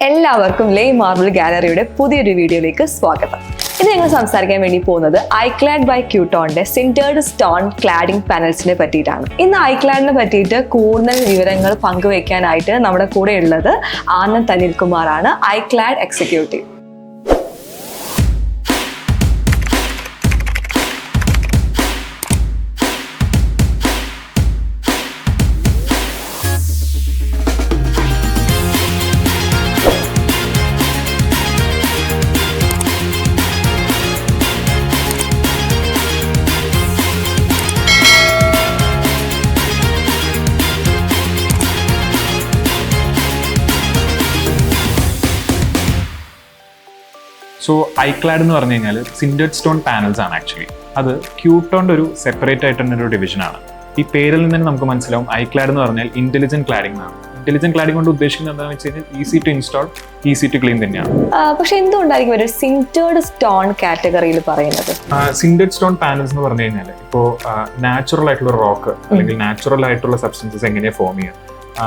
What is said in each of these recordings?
എല്ലാവർക്കും ലേ മാർബിൾ ഗാലറിയുടെ പുതിയൊരു വീഡിയോയിലേക്ക് സ്വാഗതം. ഇന്ന് ഞങ്ങൾ സംസാരിക്കാൻ വേണ്ടി പോകുന്നത് iClad by Qtone sintered stone cladding പാനൽസിനെ പറ്റിയിട്ടാണ്. ഇന്ന് iCladനെ പറ്റിയിട്ട് കൂടുതൽ വിവരങ്ങൾ പങ്കുവയ്ക്കാനായിട്ട് നമ്മുടെ കൂടെ ഉള്ളത് ആനന്ദ് അനിൽകുമാറാണ്, iClad എക്സിക്യൂട്ടീവ്. സോ iClad എന്ന് പറഞ്ഞു കഴിഞ്ഞാൽ സിൻഡേർഡ് സ്റ്റോൺ പാനൽസ് ആണ് ആക്ച്വലി. അത് ക്യൂട്ടോണിന്റെ ഒരു സെപ്പറേറ്റ് ആയിട്ടുള്ള ഒരു ഡിവിഷനാണ്. ഈ പേരിൽ നിന്ന് തന്നെ നമുക്ക് മനസ്സിലാവും iClad എന്ന് പറഞ്ഞാൽ ഇന്റലിജന്റ് ക്ലാഡിംഗ് എന്നാണ്. ഇന്റലിജന്റ് ക്ലാഡിംഗ് കൊണ്ട് ഉദ്ദേശിക്കുന്നത് എന്താണെന്ന് വെച്ച് കഴിഞ്ഞാൽ easy to install, easy to clean തന്നെയാണ്. പക്ഷെ എന്തുകൊണ്ടായിരിക്കും ഒരു സിന്റേർഡ് സ്റ്റോൺ കാറ്റഗറിയിൽ പറയുന്നത്? സിൻഡേർഡ് സ്റ്റോൺ പാനൽസ് എന്ന് പറഞ്ഞു കഴിഞ്ഞാൽ ഇപ്പോൾ നാച്ചുറൽ ആയിട്ടുള്ള റോക്ക് അല്ലെങ്കിൽ നാച്ചുറൽ ആയിട്ടുള്ള സബ്സ്റ്റൻസസ് എങ്ങനെയാണ് ഫോം ചെയ്യുക,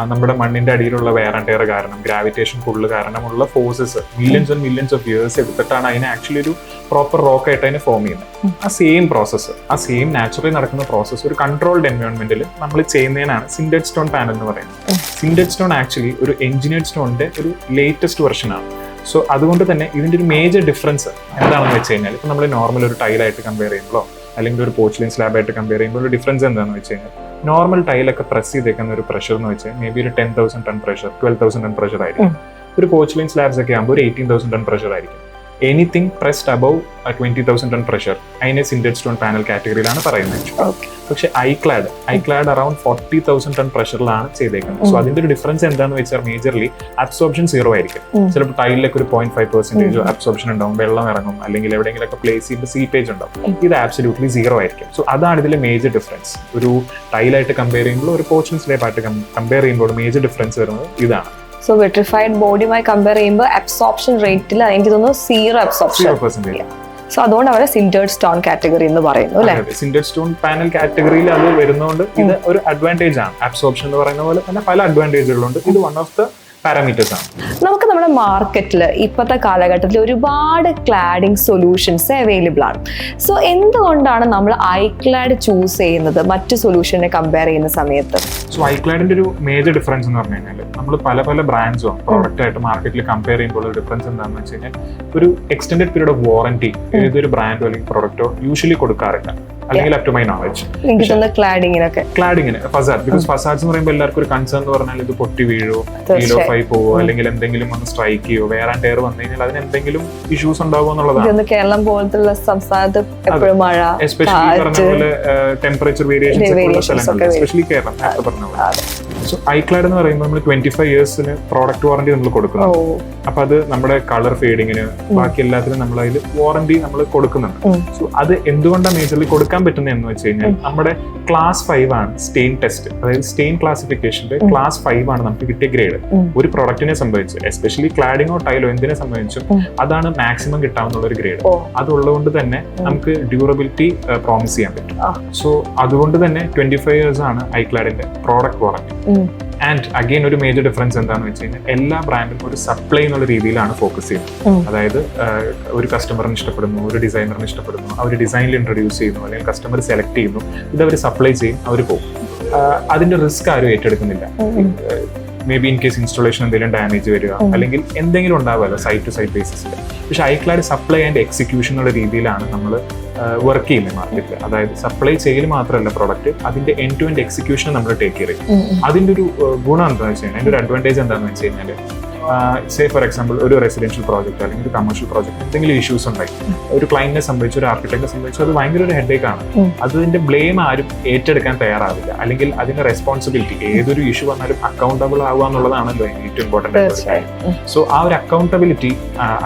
നമ്മുടെ മണ്ണിന്റെ അടിയിലുള്ള വെയർ ആൻഡ് ടയർ കാരണം, ഗ്രാവിറ്റേഷൻ പുള്ള് കാരണമുള്ള forces millions and millions of years എടുത്തിട്ടാണ് അതിനെ ആക്ച്വലി ഒരു പ്രോപ്പർ റോക്ക് ആയിട്ട് അതിനെ ഫോം ചെയ്യുന്നത്. ആ സെയിം പ്രോസസ്സ്, ആ സെയിം നാച്ചുറലി നടക്കുന്ന പ്രോസസ്സ് ഒരു കൺട്രോൾഡ് എൻവയോൺമെന്റിൽ നമ്മൾ ചെയ്യുന്നതിനാണ് സിൻഡേർഡ് സ്റ്റോൺ പാനൽ എന്ന് പറയുന്നത്. സിൻഡേർഡ് സ്റ്റോൺ ആക്ച്വലി ഒരു എഞ്ചിനീയർഡ് സ്റ്റോണിന്റെ ഒരു ലേറ്റസ്റ്റ് വെർഷൻ ആണ്. സോ അതുകൊണ്ട് തന്നെ ഇതിന്റെ ഒരു മേജർ ഡിഫറൻസ് എന്താണെന്ന് വെച്ച് കഴിഞ്ഞാൽ, ഇപ്പൊ നമ്മൾ നോർമൽ ഒരു ടൈലായിട്ട് കമ്പയർ ചെയ്യുമ്പോഴോ അല്ലെങ്കിൽ ഒരു പോർച്ച്ലൈൻ സ്ലാബായിട്ട് കമ്പയർ ചെയ്യുമ്പോൾ ഒരു ഡിഫറൻസ് എന്താണെന്ന് വെച്ച് കഴിഞ്ഞാൽ, നോർമൽ ടൈലൊക്കെ പ്രസ് ചെയ്തേക്കുന്ന ഒരു പ്രഷർ എന്ന് വെച്ചാൽ മേ ബി ഒരു 10,000 ടൺ പ്രഷർ, 12,000 ടൺ പ്രഷർ ആയിരിക്കും. ഒരു പോർച്ച്ലൈൻ സ്ലാബ്സ് ഒക്കെ ആകുമ്പോൾ ഒരു 18,000 ടൺ പ്രഷർ ആയിരിക്കും. Anything pressed above 20,000 ton pressure അതിനെ സിൻഡേർഡ് സ്റ്റോൺ പാനൽ കാറ്റഗറിയിലാണ് പറയുന്നത്. പക്ഷെ iClad അറൌണ്ട് 40,000 ടൺ പ്രഷറിലാണ് ചെയ്തേക്കുന്നത്. സോ അതിന്റെ ഒരു ഡിഫറൻസ് എന്താണെന്ന് വെച്ചാൽ മേജർലി അബ്സോർപ്ഷൻ സീറോ ആയിരിക്കും. ചിലപ്പോൾ ടൈലിലൊക്കെ ഒരു 0.5% അബ്സോർപ്ഷൻ ഉണ്ടാവും, വെള്ളം ഇറങ്ങും, അല്ലെങ്കിൽ എവിടെയെങ്കിലൊക്കെ പ്ലേസ് ചെയ്യുമ്പോൾ സീപ്പേജ് ഉണ്ടാവും. ഇത് ആബ്സല്യൂട്ട്ലി സീറോ ആയിരിക്കും. സോ അതാണ് ഇതിലെ മേജർ ഡിഫറൻസ്. ഒരു ടൈലായിട്ട് കമ്പയർ ചെയ്യുമ്പോൾ ഒരു പോർച്ച്ലൈൻ സ്ലാബായിട്ട് കമ്പയർ ചെയ്യുമ്പോൾ മേജർ ഡിഫറൻസ് വരുന്നത് ഇതാണ്. സോ വിട്രിഫൈഡ് ബോഡിയുമായി കമ്പയർ ചെയ്യുമ്പോൾ അബ്സോർപ്ഷൻ റേറ്റിൽ എനിക്ക് തോന്നുന്നു 0 അബ്സോർപ്ഷൻ. സോ അതുകൊണ്ട് അവരെ സിൻറ്റേർഡ് സ്റ്റോൺ കാറ്റഗറി എന്ന് പറയുന്നു അല്ലേ? സിൻറ്റേർഡ് സ്റ്റോൺ പാനൽ കാറ്റഗറിയിൽ അത് വരുന്നതുകൊണ്ട് ഇത് ഒരു അഡ്വാൻറ്റേജ് ആണ്. അബ്സോർപ്ഷൻ എന്ന് പറയുന്ന പോലെ തന്നെ പല അഡ്വാൻറ്റേജുകളുണ്ട്. ഇത് വൺ ഓഫ് ദ പാരാമീറ്റേഴ്സ് ആണ്. നമുക്ക് നമ്മുടെ മാർക്കറ്റിൽ ഇപ്പോഴത്തെ കാലഘട്ടത്തിൽ ഒരുപാട് ക്ലാഡിംഗ് സൊല്യൂഷൻസ് അവൈലബിൾ ആണ്. സോ എന്തുകൊണ്ടാണ് നമ്മൾ iClad ചൂസ് ചെയ്യുന്നത് മറ്റു സൊല്യൂഷനെ കമ്പയർ ചെയ്യുന്ന സമയത്ത്? സോ iCladന്റെ ഒരു മേജർ ഡിഫറൻസ് എന്ന് പറഞ്ഞു കഴിഞ്ഞാൽ, നമ്മൾ പല ബ്രാൻഡ്സും പ്രോഡക്റ്റ് ആയിട്ട് മാർക്കറ്റിൽ കമ്പയർ ചെയ്യുമ്പോൾ ഒരു ഡിഫറൻസ് എന്താണെന്ന് വെച്ച് കഴിഞ്ഞാൽ, ഒരു എക്സ്റ്റെൻഡഡ് പീരീഡ് ഓഫ് വാറന്റി ഏതൊരു ബ്രാൻഡോ അല്ലെങ്കിൽ പ്രൊഡക്റ്റോ യൂഷ്വലി കൊടുക്കാറില്ല, അല്ലെങ്കിൽ അപ് ടു മൈ നോളജ്. ക്ലാഡിങ്ങിന് ഫസാഡ്, ബിക്കോസ് ഫസാഡ്സ് എന്ന് പറയുമ്പോൾ എല്ലാവർക്കും ഒരു കൺസേൺ എന്ന് പറഞ്ഞാൽ ഇത് പൊട്ടി വീഴോ, ലീൽ ഓഫ് ആയി പോവോ, അല്ലെങ്കിൽ എന്തെങ്കിലും ഒന്ന് സ്ട്രൈക്ക് ചെയ്യോ, വെയർ ആൻഡ് ടയർ വന്നു കഴിഞ്ഞാൽ അതിന് എന്തെങ്കിലും ഇഷ്യൂസ് ഉണ്ടാവുമോ എന്നുള്ളതാണ്. കേരളം പോലത്തുള്ള സംസ്ഥാനത്ത് എപ്പോഴും മഴ, എസ്പെഷ്യലി പറഞ്ഞ പോലെ ടെമ്പറേച്ചർ വേരിയേഷൻസ്, എസ്പെഷ്യലി കേരളം നേരത്തെ പറഞ്ഞ പോലെ. സോ iClad എന്ന് പറയുമ്പോൾ നമ്മൾ 25 ഇയേഴ്സിന് പ്രോഡക്റ്റ് വാറന്റി നമ്മൾ കൊടുക്കുന്നുണ്ട്. അപ്പൊ അത് നമ്മുടെ കളർ ഫേഡിങ്ങിന് ബാക്കി എല്ലാത്തിനും നമ്മൾ അതിൽ വാറന്റി നമ്മൾ കൊടുക്കുന്നുണ്ട്. സോ അത് എന്തുകൊണ്ടാണ് മേജർലി കൊടുക്കാൻ പറ്റുന്നത് എന്ന് വെച്ച് കഴിഞ്ഞാൽ, നമ്മുടെ ക്ലാസ് 5 ആണ് സ്റ്റെയിൻ ടെസ്റ്റ്, അതായത് സ്റ്റെയിൻ ക്ലാസിഫിക്കേഷന്റെ ക്ലാസ് 5 ആണ് നമുക്ക് കിട്ടിയ ഗ്രേഡ്. ഒരു പ്രൊഡക്റ്റിനെ സംബന്ധിച്ച്, എസ്പെഷ്യലി ക്ലാഡിങ്ങോ ടൈലോ എന്തിനെ സംബന്ധിച്ചും അതാണ് മാക്സിമം കിട്ടാവുന്ന ഒരു ഗ്രേഡ്. അതുള്ളതുകൊണ്ട് തന്നെ നമുക്ക് ഡ്യൂറബിലിറ്റി പ്രോമിസ് ചെയ്യാൻ പറ്റും. സോ അതുകൊണ്ട് തന്നെ 25 ഇയേഴ്സ് ആണ് iCladന്റെ പ്രോഡക്റ്റ് വാറന്റി. ആൻഡ് അഗെയിൻ ഒരു മേജർ ഡിഫറൻസ് എന്താണെന്ന് വെച്ച് കഴിഞ്ഞാൽ, എല്ലാ ബ്രാൻഡും ഒരു സപ്ലൈ എന്നുള്ള രീതിയിലാണ് ഫോക്കസ് ചെയ്യുന്നത്. അതായത് ഒരു കസ്റ്റമറിന് ഇഷ്ടപ്പെടുന്നു, ഒരു ഡിസൈനറിന് ഇഷ്ടപ്പെടുന്നു, അവർ ഡിസൈനിൽ ഇൻട്രൊഡ്യൂസ് ചെയ്യുന്നു, അല്ലെങ്കിൽ കസ്റ്റമർ സെലക്ട് ചെയ്യുന്നു, ഇത് അവർ സപ്ലൈ ചെയ്യും, അവർ പോകും. അതിന്റെ റിസ്ക് ആരും ഏറ്റെടുക്കുന്നില്ല. Maybe in case installation എന്തെങ്കിലും ഡാമേജ് വരിക, അല്ലെങ്കിൽ എന്തെങ്കിലും ഉണ്ടാവുമല്ലോ സൈറ്റ് ടു സൈറ്റ് ബേസിസിൽ. പക്ഷെ iClad സപ്ലൈ ആൻഡ് എക്സിക്യൂഷൻ എന്നുള്ള രീതിയിലാണ് നമ്മൾ വർക്ക് ചെയ്യുന്നത് മാർക്കറ്റിൽ. അതായത് സപ്ലൈ ചെയ്യൽ മാത്രമല്ല പ്രൊഡക്റ്റ്, അതിന്റെ എൻഡ് ടു എൻഡ് എക്സിക്യൂഷൻ നമ്മൾ ടേക്ക് കെയർ ചെയ്യും. അതിന്റെ ഒരു ഗുണം എന്താണെന്ന് വെച്ച് കഴിഞ്ഞാൽ, അതിന്റെ ഒരു അഡ്വാൻറ്റേജ് എന്താണെന്ന് വെച്ച് കഴിഞ്ഞാൽ, സേ ഫോർ എക്സാമ്പിൾ ഒരു റെസിഡൻഷ്യൽ പ്രോജക്റ്റ് അല്ലെങ്കിൽ ഒരു കമേഴ്ഷ്യൽ പ്രോജക്റ്റ് എന്തെങ്കിലും ഇഷ്യൂസ് ഉണ്ടായി, ഒരു ക്ലയന്റിനെ സംബന്ധിച്ച്, ഒരു ആർക്കിടെക്റ്റിനെ സംബന്ധിച്ച് അത് ഭയങ്കര ഒരു ഹെഡേക്ക് ആണ്. അതിന്റെ ബ്ലെയിം ആരും ഏറ്റെടുക്കാൻ തയ്യാറാവില്ല, അല്ലെങ്കിൽ അതിന്റെ റെസ്പോൺസിബിലിറ്റി, ഏതൊരു ഇഷ്യൂ വന്നാലും അക്കൗണ്ടബിൾ ആവുക എന്നുള്ളതാണല്ലോ ഏറ്റവും ഇമ്പോർട്ടന്റ് ആയിട്ടുള്ള കാര്യം. സോ ആ ഒരു അക്കൗണ്ടബിലിറ്റി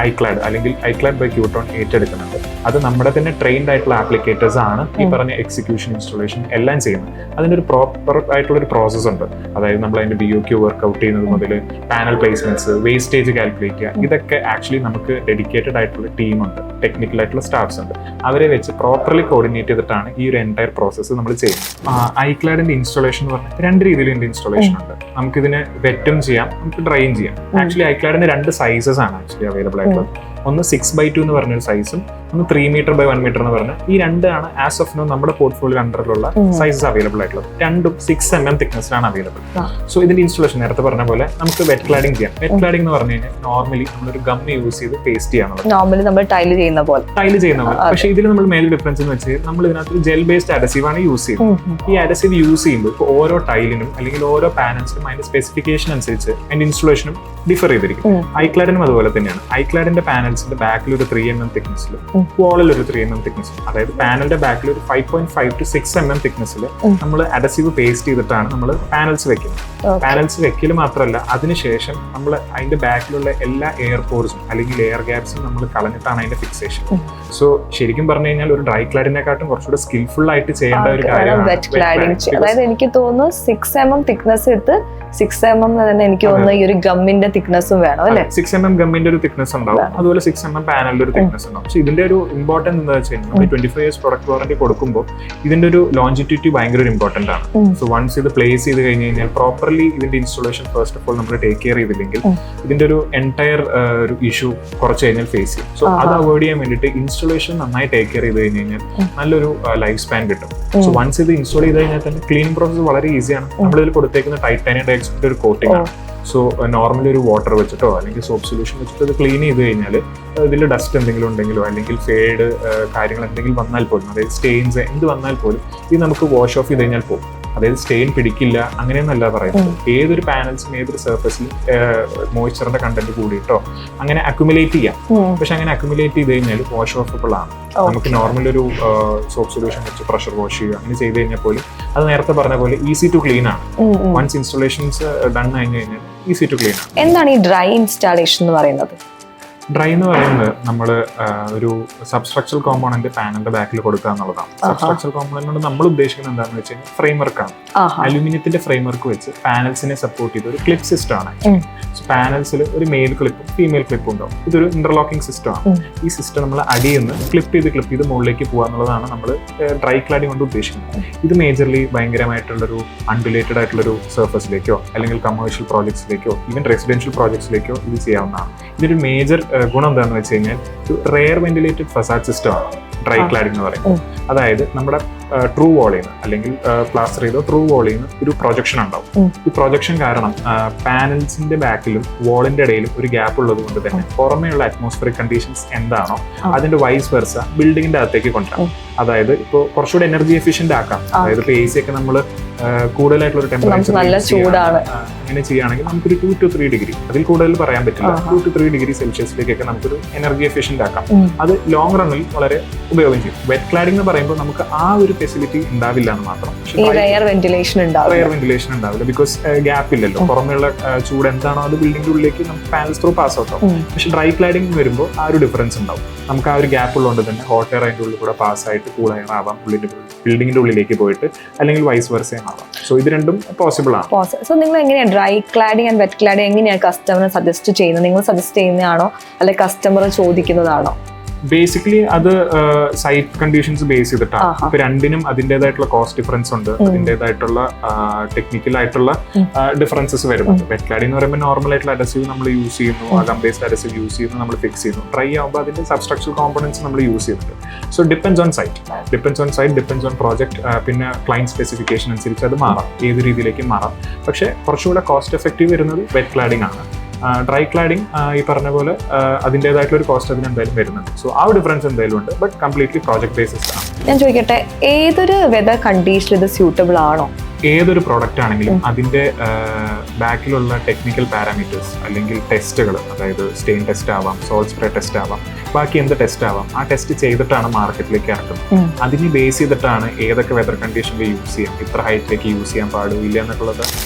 iClad അല്ലെങ്കിൽ iClad by Qtone ഏറ്റെടുക്കുന്നുണ്ട്. അത് നമ്മുടെ തന്നെ ട്രെയിൻഡ് ആയിട്ടുള്ള ആപ്ലിക്കേറ്റേഴ്സ് ആണ് ഈ പറഞ്ഞ എക്സിക്യൂഷൻ, ഇൻസ്റ്റലേഷൻ എല്ലാം ചെയ്യുന്നത്. അതിനൊരു പ്രോപ്പർ ആയിട്ടുള്ള ഒരു പ്രോസസ് ഉണ്ട്. അതായത് നമ്മൾ അതിന്റെ BOQ വർക്ക്ഔട്ട് ചെയ്യുന്നത് മുതൽ പാനൽ പ്ലേസ്മെന്റ്സ്, വേസ്റ്റേജ് കാൽക്കുലേറ്റ് ചെയ്യുക, ഇതൊക്കെ ആക്ച്വലി നമുക്ക് ഡെഡിക്കേറ്റഡ് ആയിട്ടുള്ള ടീമുണ്ട്, ടെക്നിക്കൽ ആയിട്ടുള്ള സ്റ്റാഫ്സ് ഉണ്ട്. അവരെ വെച്ച് പ്രോപ്പർലി കോർഡിനേറ്റ് ചെയ്തിട്ടാണ് ഈ ഒരു എൻറ്റയർ പ്രോസസ്സ് നമ്മൾ ചെയ്യുന്നത്. iCLADന്റെ ഇൻസ്റ്റലേഷൻ എന്ന് പറഞ്ഞാൽ 2 രീതിയിൽ ഇതിന്റെ ഇൻസ്റ്റലേഷൻ ഉണ്ട്. നമുക്കിതിനെ വെറ്റും ചെയ്യാം, നമുക്ക് ഡ്രൈയും ചെയ്യാം. ആക്ച്വലി iCLADന്റെ 2 സൈസസ് ആണ് ആക്ച്വലി അവൈലബിൾ ആയിട്ടുള്ളത്. ഒന്ന് 6x2 എന്ന് പറഞ്ഞൊരു സൈസും ഒന്ന് 3 മീറ്റർ ബൈ 1 മീറ്റർ എന്ന് പറഞ്ഞ ഈ രണ്ടാണ് ആസ് ഓഫ് നോ നമ്മുടെ പോർട്ട്ഫോളിയോ അണ്ടറിലുള്ള സൈസസ് അവൈലബിൾ ആയിട്ടുള്ളത്. രണ്ടും 6mm തിക്നെസ്സിലാണ് അവൈലബിൾ. സോ ഇതിന്റെ ഇൻസ്റ്റലേഷൻ നേരത്തെ പറഞ്ഞ പോലെ നമുക്ക് വെറ്റ് ക്ലാഡിംഗ് ചെയ്യാം. വെറ്റ് ക്ലാഡിംഗ് എന്ന് പറഞ്ഞു കഴിഞ്ഞാൽ നോർമലി നമ്മളൊരു ഗം യൂസ് ചെയ്ത് പേസ്റ്റ് ചെയ്യാനുള്ളത്, നോർമലി നമ്മൾ ടൈല് ചെയ്യുന്ന പോലെ. പക്ഷേ ഇതിൽ നമ്മൾ മെയിൻ ഡിഫറൻസ് എന്ന് വെച്ചാൽ നമ്മൾ ഇതിനകത്ത് ജെൽ ബേസ്ഡ് അഡസീവ് ആണ് യൂസ് ചെയ്യുന്നത്. ഈ അഡസീവ് യൂസ് ചെയ്യുമ്പോൾ ഇപ്പോൾ ഓരോ ടൈലിനും അല്ലെങ്കിൽ ഓരോ പാനൽസിനും അതിന്റെ സ്പെസിഫിക്കേഷൻ അനുസരിച്ച് അതിന്റെ ഇൻസ്റ്റലേഷനും ഡിഫർ ചെയ്തിരിക്കും. iCLADനും അതുപോലെ തന്നെയാണ്. iCLADന്റെ പാനൽസിന്റെ ബാക്കിൽ ഒരു 3mm തിക്നെസ്സിൽ, വാളിൽ ഒരു 3mm തിക്നെസ്സിൽ, അതായത് പാനലിന്റെ ബാക്കിൽ ഒരു 5.5 to 6mm തിക്നെസ്സിൽ നമ്മൾ അഡസീവ് പേസ്റ്റ് ചെയ്തിട്ടാണ് നമ്മൾ പാനൽസ് വെക്കുന്നത്. പാനൽസ് വെക്കൽ മാത്രമല്ല, അതിനുശേഷം നമ്മൾ അതിന്റെ ബാക്കിലുള്ള എല്ലാ എയർ പോർസും അല്ലെങ്കിൽ എയർ ഗ്യാപ്സും നമ്മൾ കളഞ്ഞിട്ടാണ് അതിന്റെ ഫിക്സേഷൻ. സോ ശരിക്കും പറഞ്ഞു കഴിഞ്ഞാൽ ഒരു ഡ്രൈ ക്ലാഡിനെക്കാട്ടും കുറച്ചുകൂടെ സ്കിൽഫുൾ ആയിട്ട് ചെയ്യേണ്ട ഒരു കാര്യമാണ് വെറ്റ് ക്ലാഡിംഗ്. അതായത് എനിക്ക് തോന്നുന്നു 6mm തിക്നെസ് എടുത്ത് 6mm തന്നെ എനിക്ക് തോന്നുന്നു ഈ ഒരു ഗമ്മിന്റെ തിക്നെസ്സും വേണം അല്ലെ? 6mm ഗമ്മിന്റെ ഒരു തിക്നെസ് ഉണ്ടാവും, അതുപോലെ 6mm പാനലിന്റെ ഒരു തിക്നെസ് ഉണ്ടാവും. പക്ഷേ ഇതിന്റെ ഒരു ഇമ്പോർട്ടൻസ് എന്താ വെച്ച് കഴിഞ്ഞാൽ നമ്മൾ 25 years പ്രൊഡക്റ്റ് വാറന്റി കൊടുക്കുമ്പോൾ ഇതിന്റെ ഒരു ലോഞ്ചിറ്റിവിറ്റി ഭയങ്കര ഒരു ഇമ്പോർട്ടന്റ് ആണ്. സോ വൺസ് ഇത് പ്ലേസ് ചെയ്ത് കഴിഞ്ഞ് കഴിഞ്ഞാൽ പ്രോപ്പർലി ഇതിന്റെ ഇൻസ്റ്റലേഷൻ ഫസ്റ്റ് ഓഫ് ഓൾ നമ്മൾ ടേക്ക് കെയർ ചെയ്തില്ലെങ്കിൽ ഇതിന്റെ ഒരു എൻറ്റയർ ഒരു ഇഷ്യൂ കുറച്ച് കഴിഞ്ഞാൽ ഫേസ് ചെയ്യും. സോ അത് അവോയ്ഡ് ചെയ്യാൻ വേണ്ടിയിട്ട് ഇൻസ്റ്റലേഷൻ നന്നായി ടേക്ക് കെയർ ചെയ്ത് കഴിഞ്ഞ് കഴിഞ്ഞാൽ നല്ലൊരു ലൈഫ് സ്പാൻ കിട്ടും. സോ വൺസ് ഇത് ഇൻസ്റ്റാൾ ചെയ്ത് കഴിഞ്ഞാൽ തന്നെ ക്ലീനിങ് പ്രോസസ് വളരെ ഈസിയാണ്. നമ്മളിതിൽ കൊടുത്തേക്കുന്ന ടൈറ്റാനിയം ഡയോക്സൈഡിന്റെ ഒരു കോട്ടിംഗ് ആണ്. സോ നോർമലി ഒരു വാട്ടർ വെച്ചിട്ടോ അല്ലെങ്കിൽ സോപ്പ് സൊല്യൂഷൻ വെച്ചിട്ടോ ഇത് ക്ലീൻ ചെയ്ത് കഴിഞ്ഞാൽ ഇതിൽ ഡസ്റ്റ് എന്തെങ്കിലും ഉണ്ടെങ്കിലോ അല്ലെങ്കിൽ ഫേഡ് കാര്യങ്ങൾ എന്തെങ്കിലും വന്നാൽ പോലും, അതായത് സ്റ്റെയിൻസ് എന്ത് വന്നാൽ പോലും ഇത് നമുക്ക് വാഷ് ഓഫ് ചെയ്ത് കഴിഞ്ഞാൽ പോകും. അതായത് സ്റ്റെയിൻ പിടിക്കില്ല അങ്ങനെയൊന്നല്ല പറയുന്നത്. ഏതൊരു പാനൽസിലും ഏതൊരു സർഫസിലും മോയ്സ്ചറിന്റെ കണ്ടന്റ് കൂടിയിട്ടോ അങ്ങനെ അക്യുമുലേറ്റ് ചെയ്യാം. പക്ഷെ അങ്ങനെ അക്യുമുലേറ്റ് ചെയ്ത് കഴിഞ്ഞാൽ വാഷ് ഓഫബിൾ ആണ്. നമുക്ക് നോർമൽ ഒരു സോപ്പ് സൊല്യൂഷൻ വെച്ച് പ്രഷർ വാഷ് ചെയ്യുക അങ്ങനെ ചെയ്ത് കഴിഞ്ഞാൽ പോലും അത് നേരത്തെ പറഞ്ഞ പോലെ ഈസി ടു ക്ലീൻ ആണ്. വൺസ് ഇൻസ്റ്റലേഷൻസ് ഡൺ കഴിഞ്ഞ് കഴിഞ്ഞാൽ ഈസി ടു ക്ലീൻ ആണ്. എന്താണ് ഈ ഡ്രൈ ഇൻസ്റ്റാളേഷൻ എന്ന് പറയുന്നത്? ഡ്രൈ എന്ന് പറയുന്നത് നമ്മൾ ഒരു സബ്സ്ട്രക്ചറൽ കോമ്പോണന്റ് പാനലിന്റെ ബാക്കിൽ കൊടുക്കുക എന്നുള്ളതാണ്. സബ്സ്ട്രക്ചറൽ കോമ്പോണന്റ് കൊണ്ട് നമ്മൾ ഉദ്ദേശിക്കുന്നത് എന്താണെന്ന് വെച്ച് കഴിഞ്ഞാൽ ഫ്രെയിംവർക്കാണ്. അലുമിനിയത്തിന്റെ ഫ്രെയിംവർക്ക് വെച്ച് പാനൽസിനെ സപ്പോർട്ട് ചെയ്ത ഒരു ക്ലിപ്പ് സിസ്റ്റം ആണ്. പാനൽസിൽ ഒരു മെയിൽ ക്ലിപ്പും ഫീമെയിൽ ക്ലിപ്പും ഉണ്ടാവും. ഇതൊരു ഇന്റർലോക്കിംഗ് സിസ്റ്റം ആണ്. ഈ സിസ്റ്റം നമ്മൾ അടിയിൽ നിന്ന് ക്ലിപ്പ് ചെയ്ത് മുകളിലേക്ക് പോകുക എന്നുള്ളതാണ് നമ്മൾ ഡ്രൈ ക്ലാഡിംഗ് കൊണ്ട് ഉദ്ദേശിക്കുന്നത്. ഇത് മേജർലി ഭയങ്കരമായിട്ടുള്ളൊരു അൺറിലേറ്റഡ് ആയിട്ടുള്ളൊരു സർഫസിലേക്കോ അല്ലെങ്കിൽ കമേഴ്ഷ്യൽ പ്രോജക്ട്സിലേക്കോ ഈവൻ റെസിഡൻഷ്യൽ പ്രോജക്ട്സിലേക്കോ ഇത് ചെയ്യാവുന്നതാണ്. ഇതൊരു മേജർ ഗുണം എന്താണെന്ന് വെച്ച് കഴിഞ്ഞാൽ ഒരു റെയർ വെന്റിലേറ്റഡ് ഫസാഡ് സിസ്റ്റം ആണ് ഡ്രൈ ക്ലാഡിംഗ് എന്ന് പറയുന്നത്. അതായത് നമ്മുടെ ട്രൂ വോളിൽ നിന്ന് അല്ലെങ്കിൽ പ്ലാസ്റ്റർ ചെയ്തോ ട്രൂ വോളിൽ നിന്ന് ഒരു പ്രൊജക്ഷൻ ഉണ്ടാവും. ഈ പ്രൊജക്ഷൻ കാരണം പാനൽസിന്റെ ബാക്കിലും വാളിന്റെ ഇടയിലും ഒരു ഗ്യാപ്പ് ഉള്ളത് കൊണ്ട് തന്നെ പുറമേയുള്ള അറ്റ്മോസ്ഫിയറിക് കണ്ടീഷൻസ് എന്താണോ അതിന്റെ വൈസ് വെർസ ബിൽഡിങ്ങിന്റെ അകത്തേക്ക് കൊണ്ടുവരാം. അതായത് ഇപ്പോൾ കുറച്ചുകൂടി എനർജി എഫിഷ്യന്റ് ആക്കാം. അതായത് ഇപ്പോൾ AC ഒക്കെ നമ്മൾ കൂടുതലായിട്ടുള്ള ഒരു ടെമ്പറേച്ചർ അങ്ങനെ ചെയ്യുകയാണെങ്കിൽ നമുക്കൊരു 2 to 3 ഡിഗ്രി, അതിൽ കൂടുതൽ പറയാൻ പറ്റില്ല, 2 to 3 ഡിഗ്രി സെൽഷ്യസിലേക്കൊക്കെ നമുക്കൊരു എനർജി എഫിഷ്യന്റ് ആക്കാം. അത് ലോങ് റണ്ണിൽ വളരെ ഉപയോഗം ചെയ്യും. വെറ്റ് ക്ലാഡിംഗ് എന്ന് പറയുമ്പോൾ നമുക്ക് ആ ഒരു ഫെസിലിറ്റി ഉണ്ടാവില്ല എന്ന് മാത്രം. റെയർ വെന്റിലേഷൻ ഉണ്ടാവില്ല ബിക്കോസ് ഗ്യാപ്പ് ഇല്ലല്ലോ. പുറമെയുള്ള ചൂട് എന്താണോ അത് ബിൽഡിംഗിന്റെ ഉള്ളിലേക്ക് നമുക്ക് പാനൽസ് ത്രൂ പാസ് ഔട്ട് ആവും. പക്ഷെ ഡ്രൈ ക്ലാഡിംഗ് വരുമ്പോൾ ആ ഒരു ഡിഫറൻസ് ഉണ്ടാവും. നമുക്ക് ആ ഒരു ഗ്യാപ്പ് ഉള്ളതുകൊണ്ട് തന്നെ ഹോട്ട് എയർ അതിന്റെ ഉള്ളിൽ കൂടെ പാസ് ആയിട്ട് കൂൾ എയർ ആവാം, ബിൽഡിംഗിന്റെ ഉള്ളിലേക്ക് പോയിട്ട്, അല്ലെങ്കിൽ വൈസ് വെർസയും ആവാം. സോ ഇത് രണ്ടും പോസിബിൾ ആണ്. സോ നിങ്ങൾ എങ്ങനെയാണ് dry cladding and wet cladding എങ്ങനെയാണ് കസ്റ്റമറിന് സജസ്റ്റ് ചെയ്യുന്നത്? നിങ്ങൾ സജസ്റ്റ് ചെയ്യുന്നതാണോ അല്ലെങ്കിൽ കസ്റ്റമർ ചോദിക്കുന്നതാണോ? ബേസിക്കലി അത് സൈറ്റ് കണ്ടീഷൻസ് ബേസ് ചെയ്തിട്ടാണ്. ഇപ്പൊ രണ്ടിനും അതിൻ്റെതായിട്ടുള്ള കോസ്റ്റ് ഡിഫറൻസ് ഉണ്ട്, അതിൻ്റെതായിട്ടുള്ള ടെക്നിക്കൽ ആയിട്ടുള്ള ഡിഫറൻസസ് വരുന്നുണ്ട്. വെറ്റ് ക്ലാഡിംഗ് എന്ന് പറയുമ്പോൾ നോർമൽ ആയിട്ടുള്ള അഡസീവ് നമ്മൾ യൂസ് ചെയ്യുന്നു, ഗം ബേസ്ഡ് അഡസീവ് യൂസ് ചെയ്യുന്നു, നമ്മൾ ഫിക്സ് ചെയ്യുന്നു. ഡ്രൈ ആകുമ്പോൾ അതിന്റെ സബ്സ്ട്രക്ചറൽ കോമ്പോണൻസ് നമ്മൾ യൂസ് ചെയ്യുന്നുണ്ട്. So depends on site, depends on project, പിന്നെ ക്ലയന്റ് സ്പെസിഫിക്കേഷൻ അനുസരിച്ച് അത് മാറാം, ഏത് രീതിയിലേക്ക് മാറാം. പക്ഷേ കുറച്ചുകൂടെ കോസ്റ്റ് എഫക്റ്റീവ് വരുന്നത് വെറ്റ് ക്ലാഡിംഗ് ആണ്. ഡ്രൈ ക്ലാഡിംഗ് ഈ പറഞ്ഞ പോലെ അതിൻ്റെതായിട്ടുള്ള ഒരു കോസ്റ്റ് അതിന് എന്തായാലും വരുന്നുണ്ട്. സോ ആ ഡിഫറൻസ് എന്തായാലും ഉണ്ട്, ബട്ട് കംപ്ലീറ്റ്ലി പ്രോജക്ട് ബേസിസ് ആണ്. ഞാൻ ചോദിക്കട്ടെ, ഏതൊരു വെതർ കണ്ടീഷനിൽ ഇത് സ്യൂട്ടബിൾ ആണോ? ഏതൊരു പ്രോഡക്റ്റ് ആണെങ്കിലും അതിൻ്റെ ബാക്കിലുള്ള ടെക്നിക്കൽ പാരാമീറ്റേഴ്സ് അല്ലെങ്കിൽ ടെസ്റ്റുകൾ, അതായത് സ്റ്റെയിൻ ടെസ്റ്റ് ആവാം, സോൾട്ട് സ്പ്രേ ടെസ്റ്റ് ആവാം, ബാക്കി എന്ത് ടെസ്റ്റ് ആവാം, ആ ടെസ്റ്റ് ചെയ്തിട്ടാണ് മാർക്കറ്റിലേക്ക് ഇറക്കുന്നത്. അതിന് ബേസ് ചെയ്തിട്ടാണ് ഏതൊക്കെ വെതർ കണ്ടീഷനിൽ യൂസ് ചെയ്യാം, ഇത്ര ഹൈറ്റിലേക്ക് യൂസ് ചെയ്യാൻ പാടില്ല എന്നൊക്കെയുള്ള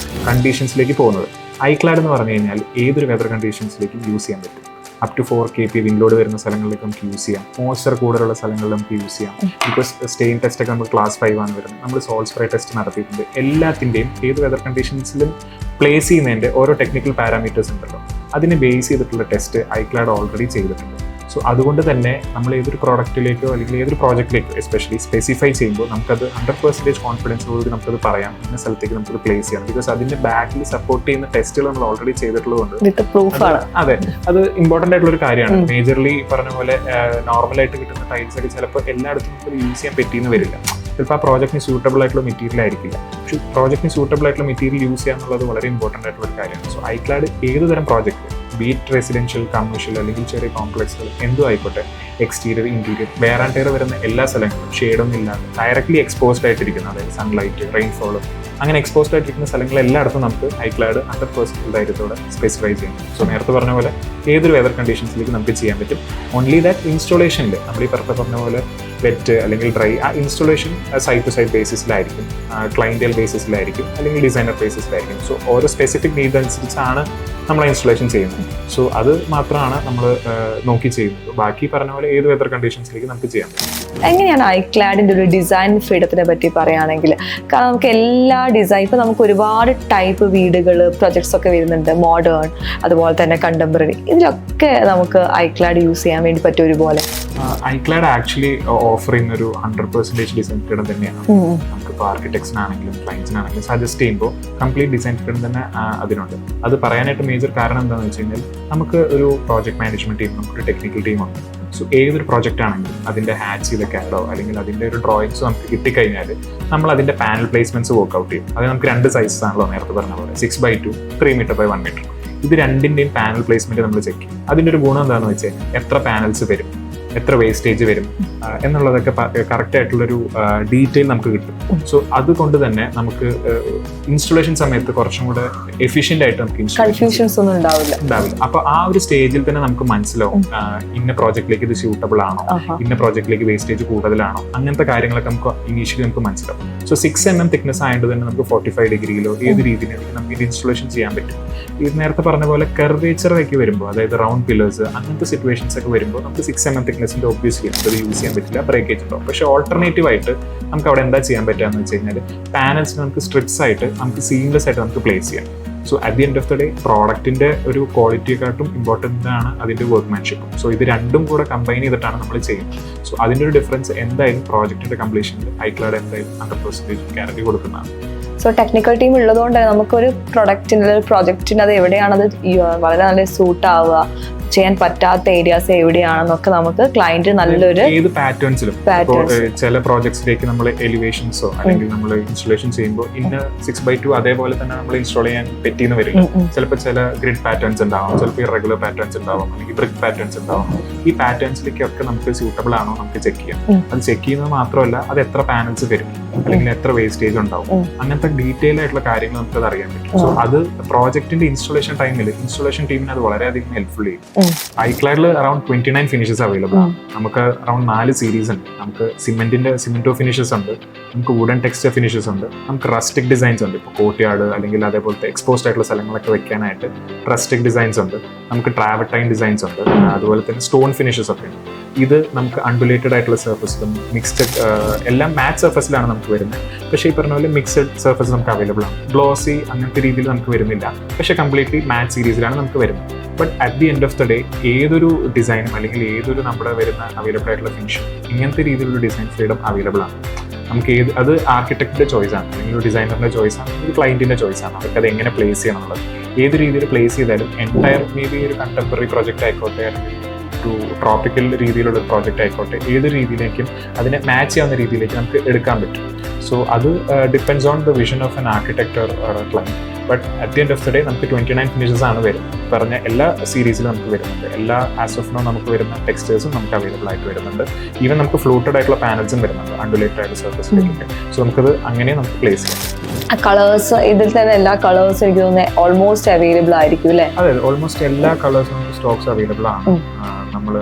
കണ്ടീഷൻസിലേക്ക് പോകുന്നത്. iCLAD എന്ന് പറഞ്ഞു കഴിഞ്ഞാൽ ഏതൊരു വെതർ കണ്ടീഷൻസിലേക്കും യൂസ് ചെയ്യാൻ പറ്റും. Up to 4 kp wind load വരുന്ന സ്ഥലങ്ങളിലേക്ക് നമുക്ക് യൂസ് ചെയ്യാം. മോയ്സ്ചർ കൂടുതലുള്ള സ്ഥലങ്ങളിൽ നമുക്ക് യൂസ് ചെയ്യാം. ബിക്കോസ് സ്റ്റെയിൻ ടെസ്റ്റ് ഒക്കെ നമുക്ക് ക്ലാസ് 5 ആണ് വരുന്നത്. നമ്മൾ സോൾട്ട് സ്പ്രേ ടെസ്റ്റ് നടത്തിയിട്ടുണ്ട്. എല്ലാത്തിൻ്റെയും ഏത് വെതർ കണ്ടീഷൻസിലും പ്ലേസ് ചെയ്യുന്നതിൻ്റെ ഓരോ ടെക്നിക്കൽ പാരാമീറ്റേഴ്സ് ഉണ്ടല്ലോ, അതിനെ ബേസ് ചെയ്തിട്ടുള്ള ടെസ്റ്റ് ഐക്ലാഡ് ഓൾറെഡി ചെയ്തിട്ടുണ്ട്. സോ അതുകൊണ്ട് തന്നെ നമ്മൾ ഏതൊരു പ്രോഡക്റ്റിലേക്കോ അല്ലെങ്കിൽ ഏതൊരു പ്രോജക്റ്റിലേക്കോ എസ്പെഷ്യലി സ്പെസിഫൈ ചെയ്യുമ്പോൾ നമുക്കത് 100% കോൺഫിഡൻസോടുകൂടി നമുക്കത് പറയാം, ഇന്ന സ്ഥലത്തേക്ക് നമുക്ക് പ്ലേസ് ചെയ്യാം. ബിക്കോസ് അതിന്റെ ബാക്കിൽ സപ്പോർട്ട് ചെയ്യുന്ന ടെസ്റ്റുകൾ നമ്മൾ ഓൾറെഡി ചെയ്തിട്ടുള്ളതുകൊണ്ട് അതെ, അത് ഇമ്പോർട്ടൻ്റ് ആയിട്ടുള്ള ഒരു കാര്യമാണ്. മേജർലി പറഞ്ഞ പോലെ നോർമലായിട്ട് കിട്ടുന്ന ടൈൽസ് ഒക്കെ ചിലപ്പോൾ എല്ലായിടത്തും നമുക്ക് യൂസ് ചെയ്യാൻ പറ്റിയെന്ന് വരില്ല. ചിലപ്പോൾ ആ പ്രോജക്റ്റിന് സ്യൂട്ടബിൾ ആയിട്ടുള്ള മെറ്റീരിയൽ ആയിരിക്കില്ല. പക്ഷേ പ്രോജക്റ്റിന് സ്യൂട്ടബിൾ ആയിട്ടുള്ള മെറ്റീരിയൽ യൂസ് ചെയ്യുക എന്നുള്ളത് വളരെ ഇമ്പോർട്ടൻ്റ് ആയിട്ടുള്ള ഒരു കാര്യമാണ്. സോ ഐക്ലാഡ് ഏത് തരം പ്രോജക്റ്റ്, ബീറ്റ് റെസിഡൻഷ്യൽ, കമേഴ്ഷ്യൽ അല്ലെങ്കിൽ ചെറിയ കോംപ്ലക്സുകൾ എന്തും ആയിക്കോട്ടെ, exterior, interior, wear and tear വരുന്ന എല്ലാ സ്ഥലങ്ങളും ഷെയ്ഡൊന്നും ഇല്ലാതെ ഡയറക്ട്ലി എക്സ്പോസ്ഡ് ആയിട്ടിരിക്കുന്നത്, അതായത് സൺലൈറ്റ്, റെയിൻഫോൾ, അങ്ങനെ എക്സ്പോസ്ഡ് ആയിട്ടിരിക്കുന്ന സ്ഥലങ്ങൾ എല്ലായിടത്തും നമുക്ക് ഐക്ലാഡ് 100% ധൈര്യത്തോടെ സ്പെസിഫൈ ചെയ്യും. സോ നേരത്തെ പറഞ്ഞ പോലെ ഏതൊരു വെതർ കണ്ടീഷൻസിലേക്ക് നമുക്ക് ചെയ്യാൻ പറ്റും. ഓൺലി ദാറ്റ് ഇൻസ്റ്റോളേഷനിൽ നമ്മൾ ഈ പറഞ്ഞ പോലെ വെറ്റ് അല്ലെങ്കിൽ ഡ്രൈ, ആ ഇൻസ്റ്റോളേഷൻ സൈഡ് ടു സൈഡ് ബേസിസിലായിരിക്കും, ക്ലൈൻറ്റൽ ബേസിസിലായിരിക്കും, അല്ലെങ്കിൽ ഡിസൈനർ ബേസിസിലായിരിക്കും. സോ ഓരോ സ്പെസിഫിക് നീഡ് അനുസരിച്ചാണ് നമ്മൾ ഇൻസ്റ്റലേഷൻ ചെയ്യുന്നത്. സോ അത് മാത്രമാണ് നമ്മൾ നോക്കി ചെയ്യുന്നത്. ബാക്കി പറഞ്ഞ പോലെ ഏത് വെതർ കണ്ടീഷൻസിലേക്ക് നമുക്ക് ചെയ്യാം. എങ്ങനെയാണ് ഐക്ലാഡിന്റെ ഒരു ഡിസൈൻ ഫ്രീഡത്തിനെ പറ്റി പറയുകയാണെങ്കിൽ, കാരണം നമുക്ക് എല്ലാ ഡിസൈൻ, ഇപ്പൊ നമുക്ക് ഒരുപാട് ടൈപ്പ് വീടുകൾ, പ്രൊജക്ട്സ് ഒക്കെ വരുന്നുണ്ട്, മോഡേൺ അതുപോലെ തന്നെ കണ്ടംപററി, ഇതിലൊക്കെ നമുക്ക് ഐക്ലാഡ് യൂസ് ചെയ്യാൻ വേണ്ടി പറ്റും ഒരുപോലെ. ഐക്ലാഡ് ആക്ച്വലി ഓഫർ ചെയ്യുന്ന ഒരു 100% ഡിസൈൻ ഫ്രീഡം തന്നെയാണ്. നമുക്കിപ്പോൾ ആർക്കിടെക്ട്സിനാണെങ്കിലും ക്ലയൻസിനാണെങ്കിലും സജസ്റ്റ് ചെയ്യുമ്പോൾ കംപ്ലീറ്റ് ഡിസൈൻ ഫ്രീഡം തന്നെ അതിനുണ്ട്. അത് പറയാനായിട്ട് മേജർ കാരണം എന്താണെന്ന് വെച്ച് കഴിഞ്ഞാൽ, നമുക്ക് ഒരു പ്രോജക്ട് മാനേജ്മെന്റ് ടീം, നമുക്കൊരു ടെക്നിക്കൽ ടീമുണ്ട്. സോ ഏതൊരു പ്രോജക്റ്റ് ആണെങ്കിലും അതിന്റെ ഹാച്ച് ചെയ്ത കാഡോ അല്ലെങ്കിൽ അതിന്റെ ഒരു ഡ്രോയിങ്സ് നമുക്ക് കിട്ടിക്കഴിഞ്ഞാൽ നമ്മൾ അതിന്റെ പാനൽ പ്ലേസ്മെന്റ്സ് വർക്ക്ഔട്ട് ചെയ്യും. അത് നമുക്ക് 2 സൈസസ് ആണല്ലോ നേരത്തെ പറഞ്ഞ പോലെ, 6x2, 3m×1m. ഇത് രണ്ടിന്റെയും പാനൽ പ്ലേസ്മെന്റ് നമ്മൾ ചെക്ക് ചെയ്യും. അതിന്റെ ഒരു ഗുണം എന്താണെന്ന് വെച്ച് കഴിഞ്ഞാൽ, എത്ര പാനൽസ് വരും, എത്ര വേസ്റ്റേജ് വരും എന്നുള്ളതൊക്കെ കറക്റ്റ് ആയിട്ടുള്ളൊരു ഡീറ്റെയിൽ നമുക്ക് കിട്ടും. സോ അതുകൊണ്ട് തന്നെ നമുക്ക് ഇൻസ്റ്റലേഷൻ സമയത്ത് കുറച്ചും കൂടെ എഫിഷ്യന്റ് ആയിട്ട് നമുക്ക് കൺഫ്യൂഷൻസ് ഒന്നും ഉണ്ടാവില്ല. അപ്പൊ ആ ഒരു സ്റ്റേജിൽ തന്നെ നമുക്ക് മനസ്സിലാവും ഇന്ന പ്രോജക്റ്റിലേക്ക് ഇത് സ്യൂട്ടബിൾ ആണോ, ഇന്ന പ്രോജക്റ്റിലേക്ക് വേസ്റ്റേജ് കൂടുതലാണോ, അങ്ങനത്തെ കാര്യങ്ങളൊക്കെ നമുക്ക് ഇനീഷ്യലി നമുക്ക് മനസ്സിലാവും. സോ 6mm തിക്നെസ് ആയതുകൊണ്ട് തന്നെ നമുക്ക് 45 ഡിഗ്രിയിലോ ഏത് രീതിയിലും നമുക്ക് ഇത് ഇൻസ്റ്റലേഷൻ ചെയ്യാൻ പറ്റും. ഇത് നേരത്തെ പറഞ്ഞ പോലെ കർവേച്ചറൊക്കെ വരുമ്പോൾ, അതായത് റൗണ്ട് പില്ലേഴ്സ്, അങ്ങനത്തെ സിറ്റുവേഷൻസ് ഒക്കെ വരുമ്പോൾ നമുക്ക് 6mm തിക്നെസിന്റെ ഒബ്വിയസ്ലി അത് യൂസ് ചെയ്യാൻ പറ്റില്ല, ബ്രേക്കേജ് ഉണ്ടാവും. പക്ഷേ ഓൾട്ടർനേറ്റീവ് ആയിട്ട് നമുക്ക് അവിടെ എന്താ ചെയ്യാൻ പറ്റുക എന്ന് വെച്ച് കഴിഞ്ഞാൽ, പാനൽസ് നമുക്ക് സ്ട്രിപ്സ് ആയിട്ട് നമുക്ക് സീംലെസ് ആയിട്ട് നമുക്ക് പ്ലേസ് ചെയ്യാം. So at the end of the day പ്രോഡക്റ്റിന്റെ ഒരു ക്വാളിറ്റിയെക്കാട്ടും ഇമ്പോർട്ടൻ്റ് ആണ് അതിന്റെ വർക്ക്മാൻഷിപ്പ്. സോ ഇത് രണ്ടും കൂടെ കമ്പൈൻ ചെയ്തിട്ടാണ് നമ്മൾ ചെയ്യുന്നത്. സോ അതിന്റെ ഒരു ഡിഫറൻസ് എന്തായാലും പ്രോജക്റ്റിന്റെ കംപ്ലീഷനിൽ ഐക്ലാഡ് എന്തായാലും 100% ഗ്യാരണ്ടി കൊടുക്കുന്നതാണ്. സോ ടെക്നിക്കൽ ടീം ഉള്ളതുകൊണ്ട് നമുക്കൊരു പ്രോജക്റ്റിന് അത് എവിടെയാണത് വളരെ നല്ല സൂട്ട് ആവുക, ചെയ്യാൻ പറ്റാത്ത ഏരിയാസ് എവിടെയാണെന്നൊക്കെ നമുക്ക് ക്ലയന്റ് നല്ലൊരു ഏത് പാറ്റേൺസിലും ചില പ്രോജക്ട്സിലേക്ക് നമ്മൾ എലിവേഷൻസോ അല്ലെങ്കിൽ നമ്മൾ ഇൻസ്റ്റലേഷൻ ചെയ്യുമ്പോൾ ഇന്ന 6x2 അതേപോലെ തന്നെ നമ്മൾ ഇൻസ്റ്റാൾ ചെയ്യാൻ പറ്റിയെന്ന് വരില്ല. ചിലപ്പോൾ ചില ഗ്രിഡ് പാറ്റേൺസ് ഉണ്ടാവും, ചിലപ്പോൾ ഇറഗുലർ പാറ്റേൺസ് ഉണ്ടാവും, അല്ലെങ്കിൽ ബ്രിക്ക് പാറ്റേൺസ് ഉണ്ടാവും. ഈ പാറ്റേൺസിലേക്കൊക്കെ നമുക്ക് സ്യൂട്ടബിൾ ആണോ നമുക്ക് ചെക്ക് ചെയ്യാം. അത് ചെക്ക് ചെയ്യുന്നത് മാത്രമല്ല, അത് എത്ര പാനൽസ് വരും അല്ലെങ്കിൽ എത്ര വേസ്റ്റേജ് ഉണ്ടാവും, അങ്ങനത്തെ ഡീറ്റെയിൽ ആയിട്ടുള്ള കാര്യങ്ങൾ നമുക്കത് അറിയാൻ പറ്റും. സോ അത് പ്രോജക്റ്റിന്റെ ഇൻസ്റ്റലേഷൻ ടൈമിൽ ഇൻസ്റ്റലേഷൻ ടീമിന് അത് വളരെയധികം ഹെൽപ്ഫുൾ ചെയ്യും. ഐക്ലാഡിൽ അറൌണ്ട് 29 ഫിനിഷസ് അവൈലബിൾ ആണ്. നമുക്ക് അറൌണ്ട് 4 സീരീസ് ഉണ്ട്. നമുക്ക് സിമെന്റോ ഫിനിഷസ് ഉണ്ട്, നമുക്ക് വുഡൻ ടെക്സ്ചർ ഫിനിഷസ് ഉണ്ട്, നമുക്ക് റസ്റ്റിക് ഡിസൈൻസ് ഉണ്ട്. ഇപ്പോൾ കോർട്ട്യാർഡ് അല്ലെങ്കിൽ അതേപോലത്തെ എക്സ്പോസ്ഡ് ആയിട്ടുള്ള സ്ഥലങ്ങളൊക്കെ വെക്കാനായിട്ട് റസ്റ്റിക് ഡിസൈൻസ് ഉണ്ട്, നമുക്ക് ട്രാവർട്ടൈൻ ഡിസൈൻസ് ഉണ്ട്, അതുപോലെ തന്നെ സ്റ്റോൺ ഫിനിഷസ് ഒക്കെ ഉണ്ട്. ഇത് നമുക്ക് അൺഡുലേറ്റഡ് ആയിട്ടുള്ള സർഫസിലും മിക്സ്ഡ് എല്ലാം മാറ്റ് സർഫസിലാണ് നമുക്ക് വരുന്നത്. പക്ഷേ ഈ പറഞ്ഞ പോലെ മിക്സഡ് സർഫസ് നമുക്ക് അവൈലബിൾ ആണ്. ഗ്ലോസി അങ്ങനത്തെ രീതിയിൽ നമുക്ക് വരുന്നില്ല, പക്ഷേ കംപ്ലീറ്റ്ലി മാറ്റ് സീരീസിലാണ് നമുക്ക് വരുന്നത്. But at the end of the day ഏതൊരു ഡിസൈനും അല്ലെങ്കിൽ ഏതൊരു നമ്മുടെ വരുന്ന അവൈലബിൾ ആയിട്ടുള്ള ഫിനിഷും ഇങ്ങനത്തെ രീതിയിലുള്ള ഡിസൈൻ ഫ്രീഡം അവൈലബിൾ ആണ്. നമുക്ക് അത് ആർക്കിടെക്റ്റിന്റെ ചോയ്സ് ആണ്, അല്ലെങ്കിൽ ഒരു ഡിസൈനറിന്റെ ചോയ്സ് ആണ്, ഒരു ക്ലയന്റിന്റെ ചോയ്സ് ആണ്. അവർക്ക് അത് എങ്ങനെ പ്ലേസ് ചെയ്യണം എന്നുള്ളത്. ഏത് രീതിയിൽ പ്ലേസ് ചെയ്താലും എൻറ്റയർ മേ ബി ഒരു കണ്ടംപററി പ്രോജക്റ്റ് ആയിക്കോട്ടെ, അല്ലെങ്കിൽ ഒരു ട്രോപ്പിക്കൽ രീതിയിലുള്ള പ്രോജക്റ്റ് ആയിക്കോട്ടെ, ഏത് രീതിയിലേക്കും അതിനെ മാച്ച് ചെയ്യാവുന്ന രീതിയിലേക്ക് നമുക്ക് എടുക്കാൻ പറ്റും. സോ അത് depends on the vision of N architect or client. But at the end of the day നമുക്ക് 29 ഫിനിഷസ് ആണ് വരുന്നത്. പറഞ്ഞ എല്ലാ സീരീസിലും നമുക്ക് വരുന്നുണ്ട്. എല്ലാ ആസ് ഓഫ് നോ നമുക്ക് വരുന്ന ടെക്സ്റ്റേഴ്സും നമുക്ക് അവൈലബിൾ ആയിട്ട് വരുന്നുണ്ട്. ഈവൻ നമുക്ക് ഫ്ലൂട്ടഡ് ആയിട്ടുള്ള പാനൽസും വരുന്നുണ്ട്, അൺഡുലേറ്റഡ് ആയിട്ടുള്ള സർഫസിലേക്കൊക്കെ. സോ നമുക്കത് അങ്ങനെ നമുക്ക് പ്ലേസ് ചെയ്യാം. കളേഴ്സ് ഇതിൽ തന്നെ എല്ലാ കളേഴ്സും എനിക്ക് തോന്നുന്നത് ഓൾമോസ്റ്റ് അവൈലബിൾ ആയിരിക്കും അല്ലേ? അതെ, ഓൾമോസ്റ്റ് എല്ലാ കളേഴ്സും നമുക്ക് സ്റ്റോക്സ് അവൈലബിൾ ആണ്. നമ്മൾ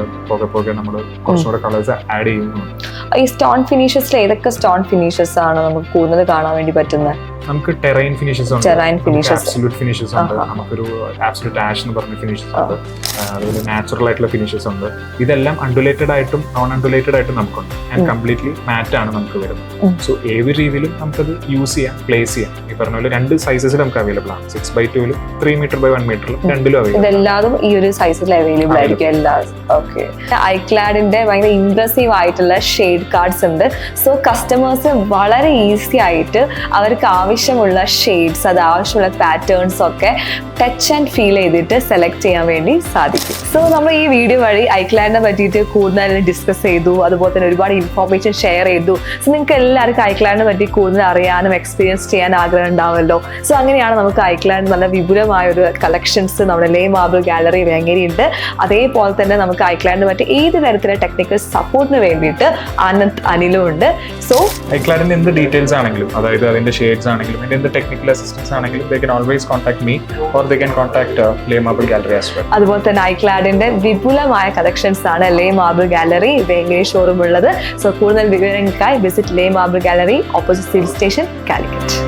പോകെ നമ്മൾ കുറച്ചുകൂടെ കളേഴ്സ് ആഡ് ചെയ്യുന്നുണ്ട്. ഈ സ്റ്റോൺ ഫിനിഷസിൽ ഏതൊക്കെ സ്റ്റോൺ ഫിനിഷസ് ആണ് നമുക്ക് കൂടുതൽ കാണാൻ വേണ്ടി പറ്റുന്നത്? നമുക്ക് ടെറൈൻ ഫിനിഷസ് ഉണ്ട്, Terrain finishes. ആബ്സല്യൂട്ട് ഫിനിഷസ് ഉണ്ട്, നമുക്കൊരു ആബ്സല്യൂട്ട് ആഷ് എന്ന് പറഞ്ഞ ഫിനിഷസ് ഉണ്ട്, അതുപോലെ നാച്ചുറൽ ആയിട്ടുള്ള ഫിനിഷസ് ഉണ്ട്. ഇതെല്ലാം അണ്ടുലേറ്റഡ് ആയിട്ടും നോൺ അണ്ടുലേറ്റഡ് ആയിട്ടും നമുക്കുണ്ട്. ആൻഡ് കംപ്ലീറ്റ്ലി മാറ്റ് ആണ് നമുക്ക് വരുന്നത്. സോ ഏത് രീതിയിലും നമുക്കത് യൂസ് ചെയ്യാം, പ്ലേസ് ചെയ്യാം. ഈ പറഞ്ഞ പോലെ 2 സൈസസിൽ നമുക്ക് അവൈലബിൾ ആണ്. 6x2 3 മീറ്റർ ബൈ 1 മീറ്ററിലും 2ലും അവൈലബിൾ. ഇതെല്ലാതും ഈ ഒരു സൈസിൽ അവൈലബിൾ ആയിരിക്കും എല്ലാ. ഓക്കെ, ഐക്ലാഡിന്റെ ഭയങ്കര ഇംപ്രസീവ് ആയിട്ടുള്ള ഷെയ്ഡ് കാർഡ്സ് ഉണ്ട്. സോ കസ്റ്റമേഴ്സ് വളരെ ഈസി ആയിട്ട് അവർക്ക് ആവശ്യമുള്ള ഷെയ്ഡ്സ്, അത് ആവശ്യമുള്ള പാറ്റേൺസ് ഒക്കെ ടച്ച് ആൻഡ് ഫീൽ ചെയ്തിട്ട് സെലക്ട് ചെയ്യാൻ വേണ്ടി സാധിക്കും. സോ നമ്മൾ ഈ വീഡിയോ വഴി ഐക്ലാഡിനെ പറ്റിയിട്ട് കൂടുതൽ ഡിസ്കസ് ചെയ്തു, അതുപോലെ തന്നെ ഒരുപാട് ഇൻഫോർമേഷൻ ഷെയർ ചെയ്തു. സോ നിങ്ങൾക്ക് എല്ലാവർക്കും ഐക്ലാഡിനെ പറ്റി കൂടുതൽ അറിയാനും എക്സ്പീരിയൻസ് ചെയ്യാൻ ആഗ്രഹം ഉണ്ടാവുമല്ലോ. സോ അങ്ങനെയാണ് നമുക്ക് ഐക്ലാഡ് നല്ല വിപുലമായ ഒരു കളക്ഷൻസ് നമ്മുടെ ലേ മാർബിൾ ഗാലറി വേങ്ങരയുണ്ട്. അതേപോലെ തന്നെ നമുക്ക് ഐക്ലാഡിനെ പറ്റി ഏത് തരത്തിലുള്ള ടെക്നിക്കൽ സപ്പോർട്ടിന് വേണ്ടിയിട്ട് ആനന്ദ് അനിലും ഉണ്ട്. സോ ഐക്ലാഡിന്റെ എന്ത് ഡീറ്റെയിൽസ് ആണെങ്കിലും, അതായത് അതിന്റെ ഷെയ്ഡ്സ് ആണെങ്കിലും എന്ത് ടെക്നിക്കൽ അസിസ്റ്റൻസ് ആണെങ്കിലും, they can always contact me or they can contact Lay Marble Gallery as well. അതുപോലെ തന്നെ ഐക്ലാഡിന്റെ വിപുലമായ കളക്ഷൻസ് ആണ് le marble gallery Vengara showroom ഉള്ളത്. സോ കൂടുതൽ വിവരങ്ങൾക്കായി visit le marble gallery, opposite civil station, Calicut.